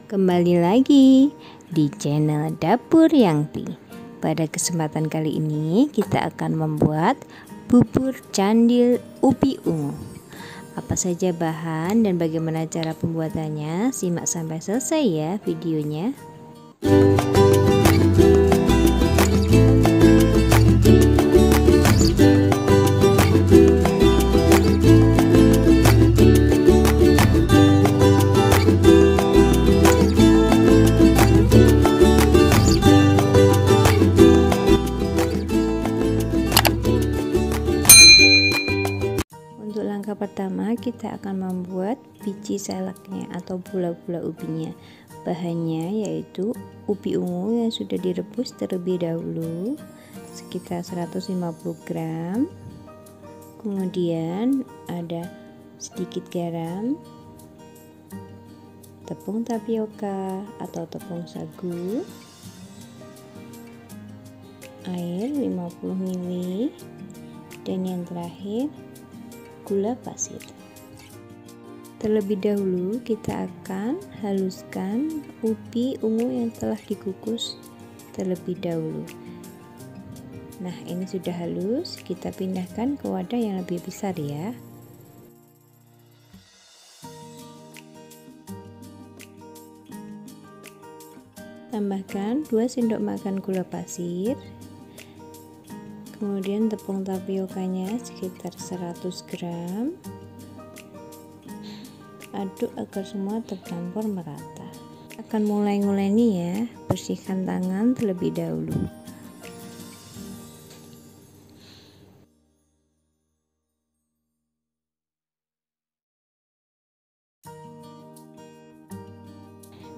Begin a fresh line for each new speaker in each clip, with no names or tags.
Kembali lagi di channel Dapur Yangti. Pada kesempatan kali ini kita akan membuat bubur candil ubi ungu. Apa saja bahan dan bagaimana cara pembuatannya? Simak sampai selesai ya videonya. Untuk langkah pertama kita akan membuat biji salaknya atau bola-bola ubinya. Bahannya yaitu ubi ungu yang sudah direbus terlebih dahulu sekitar 150 gram. Kemudian ada sedikit garam, tepung tapioka atau tepung sagu, air 50 ml, dan yang terakhir gula pasir. Terlebih dahulu kita akan haluskan ubi ungu yang telah dikukus terlebih dahulu. Nah, ini sudah halus, kita pindahkan ke wadah yang lebih besar ya. Tambahkan 2 sendok makan gula pasir. Kemudian tepung tapiokanya sekitar 100 gram. Aduk agar semua tercampur merata. Akan mulai nguleni ya, bersihkan tangan terlebih dahulu.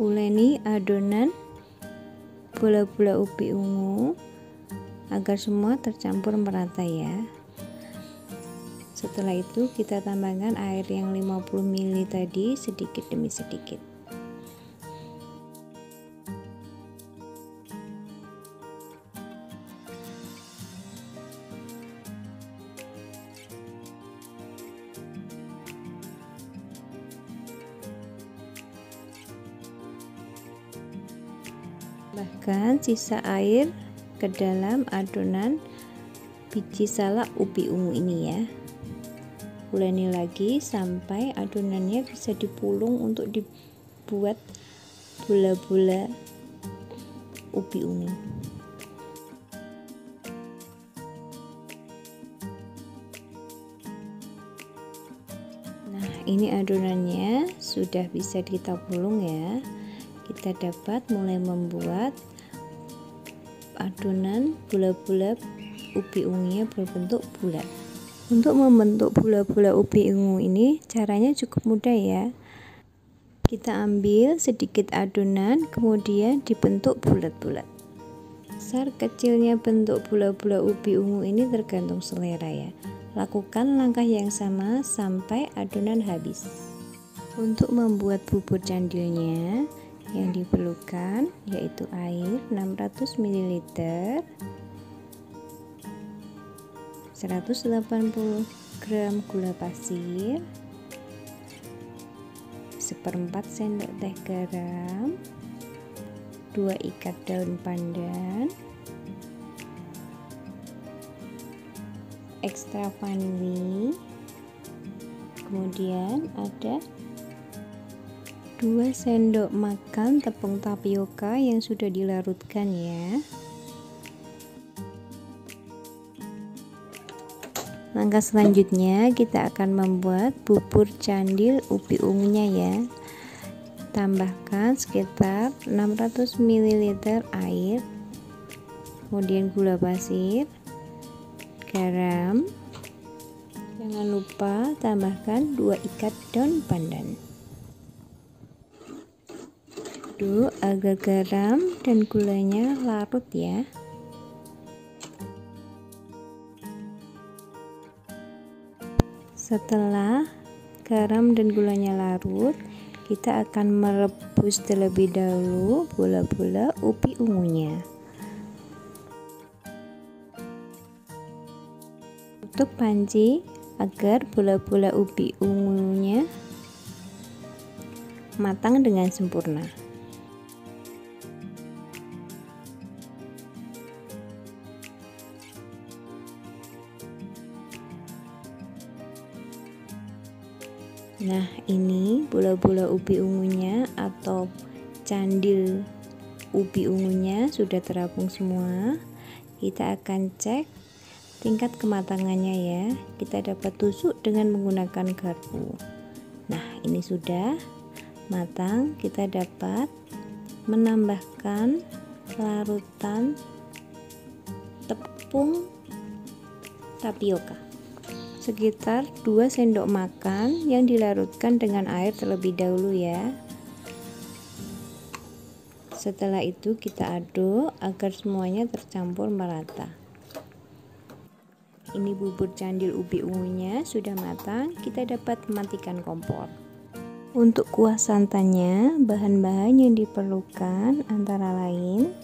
Uleni adonan bola-bola ubi ungu agar semua tercampur merata ya. Setelah itu kita tambahkan air yang 50 ml tadi sedikit demi sedikit. Tambahkan sisa air ke dalam adonan biji salak ubi ungu ini ya. Uleni lagi sampai adonannya bisa dipulung untuk dibuat bola-bola ubi ungu. Nah, ini adonannya sudah bisa kita pulung ya. Kita dapat mulai membuat adonan bola-bola ubi ungunya berbentuk bulat. Untuk membentuk bola-bola ubi ungu ini caranya cukup mudah ya. Kita ambil sedikit adonan kemudian dibentuk bulat-bulat. Besar kecilnya bentuk bola-bola ubi ungu ini tergantung selera ya. Lakukan langkah yang sama sampai adonan habis. Untuk membuat bubur candilnya yang diperlukan yaitu air 600 ml, 180 gram gula pasir, 1/4 sendok teh garam, 2 ikat daun pandan, ekstra vanili, kemudian ada 2 sendok makan tepung tapioka yang sudah dilarutkan ya. Langkah selanjutnya kita akan membuat bubur candil ubi ungunya ya. Tambahkan sekitar 600 ml air, kemudian gula pasir, garam. Jangan lupa tambahkan 2 ikat daun pandan. Aduk agar garam dan gulanya larut ya. Setelah garam dan gulanya larut, kita akan merebus terlebih dahulu bola-bola ubi ungunya. Tutup panci agar bola-bola ubi ungunya matang dengan sempurna. Nah, ini bola-bola ubi ungunya atau candil ubi ungunya sudah terapung semua. Kita akan cek tingkat kematangannya ya. Kita dapat tusuk dengan menggunakan garpu. Nah, ini sudah matang. Kita dapat menambahkan larutan tepung tapioka sekitar 2 sendok makan yang dilarutkan dengan air terlebih dahulu ya. Setelah itu kita aduk agar semuanya tercampur merata. Ini bubur candil ubi ungunya sudah matang, kita dapat matikan kompor. Untuk kuah santannya, bahan-bahan yang diperlukan antara lain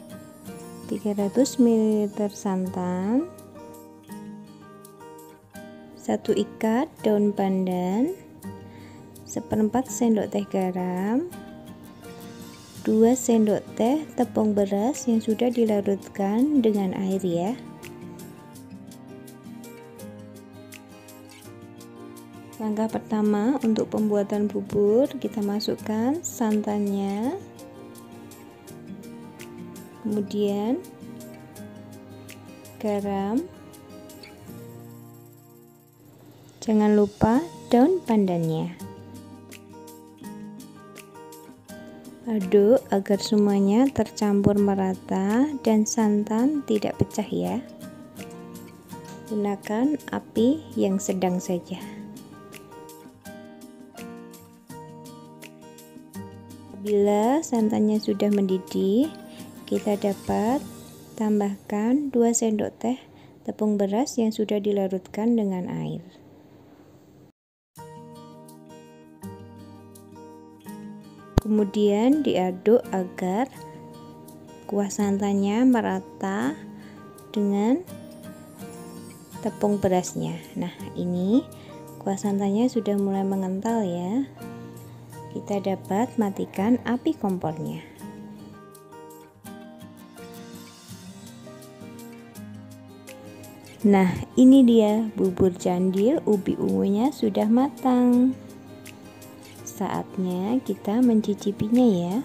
300 ml santan, 1 ikat daun pandan, 1/4 sendok teh garam, 2 sendok teh tepung beras yang sudah dilarutkan dengan air ya. Langkah pertama untuk pembuatan bubur, kita masukkan santannya, kemudian garam, jangan lupa daun pandannya. Aduk agar semuanya tercampur merata dan santan tidak pecah ya. Gunakan api yang sedang saja. Bila santannya sudah mendidih, kita dapat tambahkan 2 sendok teh tepung beras yang sudah dilarutkan dengan air. Kemudian diaduk agar kuah santannya merata dengan tepung berasnya. Nah, ini kuah santannya sudah mulai mengental ya. Kita dapat matikan api kompornya. Nah, ini dia bubur candil ubi ungunya sudah matang. Saatnya kita mencicipinya ya.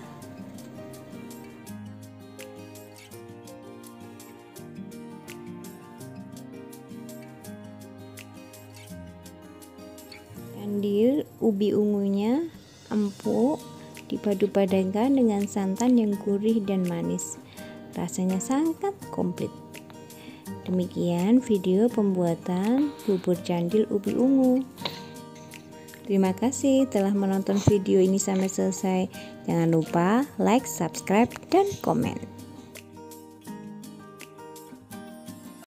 Candil ubi ungunya empuk dipadu-padankan dengan santan yang gurih dan manis. Rasanya sangat komplit. Demikian video pembuatan bubur candil ubi ungu. Terima kasih telah menonton video ini sampai selesai. Jangan lupa like, subscribe, dan komen.